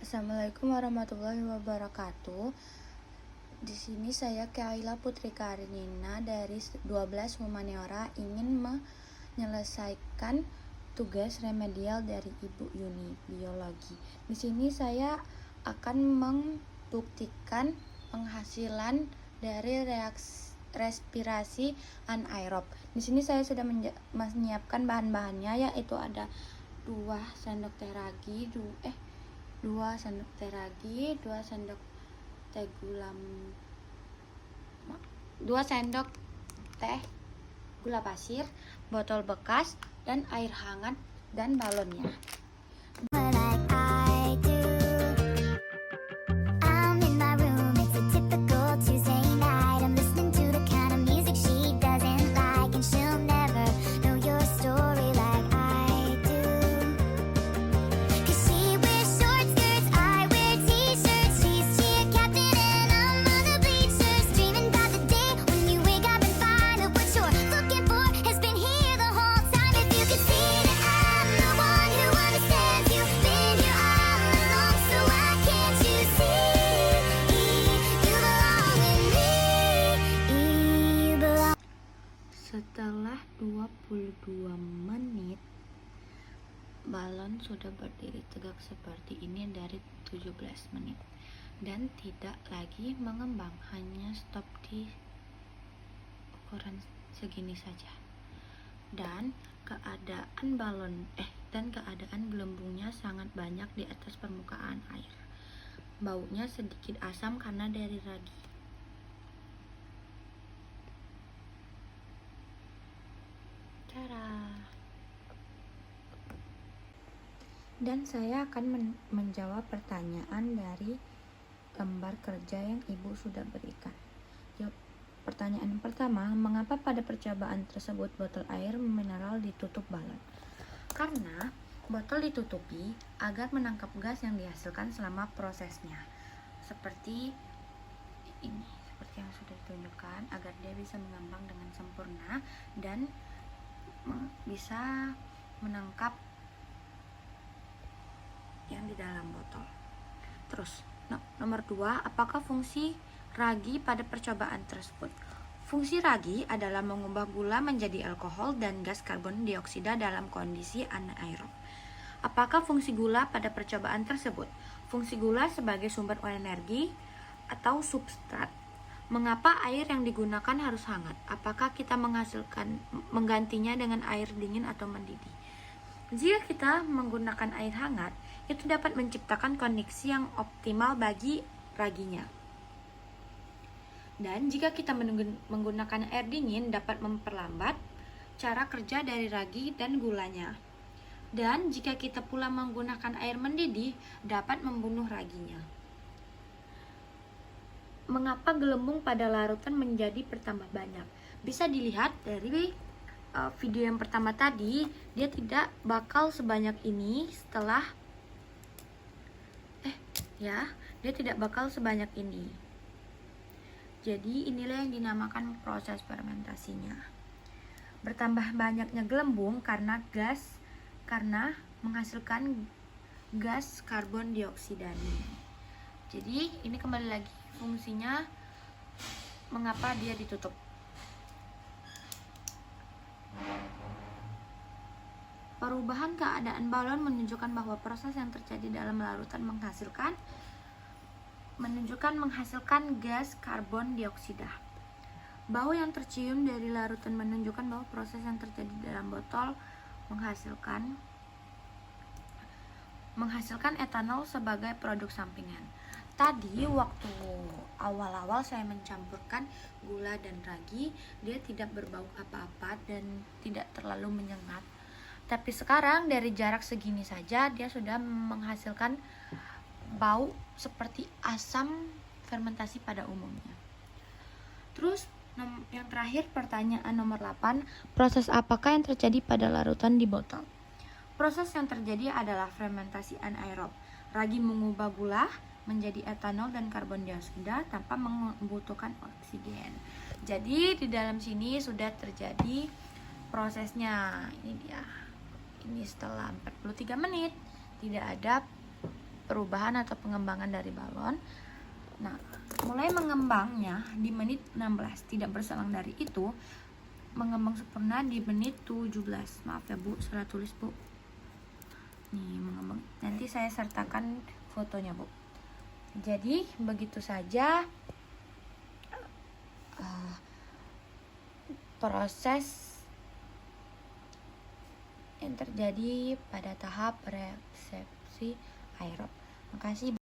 Assalamualaikum warahmatullahi wabarakatuh. Di sini saya Kaila Putri Karinina dari 12 Humaniora ingin menyelesaikan tugas remedial dari Ibu Yuni biologi. Di sini saya akan membuktikan penghasilan dari respirasi anaerob. Di sini saya sudah menyiapkan bahan-bahannya, yaitu ada 2 sendok teh ragi, 2 sendok teh ragi, 2 sendok teh gula, 2 sendok teh gula pasir, botol bekas, dan air hangat, dan balonnya. Setelah 22 menit, balon sudah berdiri tegak seperti ini dari 17 menit dan tidak lagi mengembang, hanya stop di ukuran segini saja. Dan keadaan gelembungnya sangat banyak di atas permukaan air. Baunya sedikit asam karena dari ragi. Dan saya akan menjawab pertanyaan dari gambar kerja yang Ibu sudah berikan. Pertanyaan yang pertama, mengapa pada percobaan tersebut botol air mineral ditutup balon? Karena botol ditutupi agar menangkap gas yang dihasilkan selama prosesnya. Seperti ini, seperti yang sudah ditunjukkan, agar dia bisa mengembang dengan sempurna dan bisa menangkap yang di dalam botol. Terus, nomor 2, apakah fungsi ragi pada percobaan tersebut? Fungsi ragi adalah mengubah gula menjadi alkohol dan gas karbon dioksida dalam kondisi anaerob. Apakah fungsi gula pada percobaan tersebut? Fungsi gula sebagai sumber energi atau substrat. Mengapa air yang digunakan harus hangat? Apakah kita menggantinya dengan air dingin atau mendidih? Jika kita menggunakan air hangat, itu dapat menciptakan kondisi yang optimal bagi raginya. Dan jika kita menggunakan air dingin, dapat memperlambat cara kerja dari ragi dan gulanya. Dan jika kita pula menggunakan air mendidih, dapat membunuh raginya. Mengapa gelembung pada larutan menjadi bertambah banyak? Bisa dilihat dari video yang pertama tadi, dia tidak bakal sebanyak ini dia tidak bakal sebanyak ini. Jadi inilah yang dinamakan proses fermentasinya. Bertambah banyaknya gelembung karena menghasilkan gas karbon dioksida. Jadi ini kembali lagi fungsinya, mengapa dia ditutup. Perubahan keadaan balon menunjukkan bahwa proses yang terjadi dalam larutan menghasilkan gas karbon dioksida. Bau yang tercium dari larutan menunjukkan bahwa proses yang terjadi dalam botol menghasilkan etanol sebagai produk sampingan. Tadi waktu awal-awal saya mencampurkan gula dan ragi, dia tidak berbau apa-apa dan tidak terlalu menyengat. Tapi sekarang dari jarak segini saja dia sudah menghasilkan bau seperti asam fermentasi pada umumnya. Terus yang terakhir, pertanyaan nomor 8, proses apakah yang terjadi pada larutan di botol? Proses yang terjadi adalah fermentasi anaerob. Ragi mengubah gula menjadi etanol dan karbon dioksida tanpa membutuhkan oksigen. Jadi di dalam sini sudah terjadi prosesnya. Ini dia. Ini setelah 43 menit tidak ada perubahan atau pengembangan dari balon. Nah, mulai mengembangnya di menit 16, tidak berselang dari itu mengembang sempurna di menit 17. Maaf ya Bu, salah tulis Bu. Nih, mengembang. Nanti saya sertakan fotonya Bu. Jadi begitu saja proses yang terjadi pada tahap resepsi aerob. Makasih.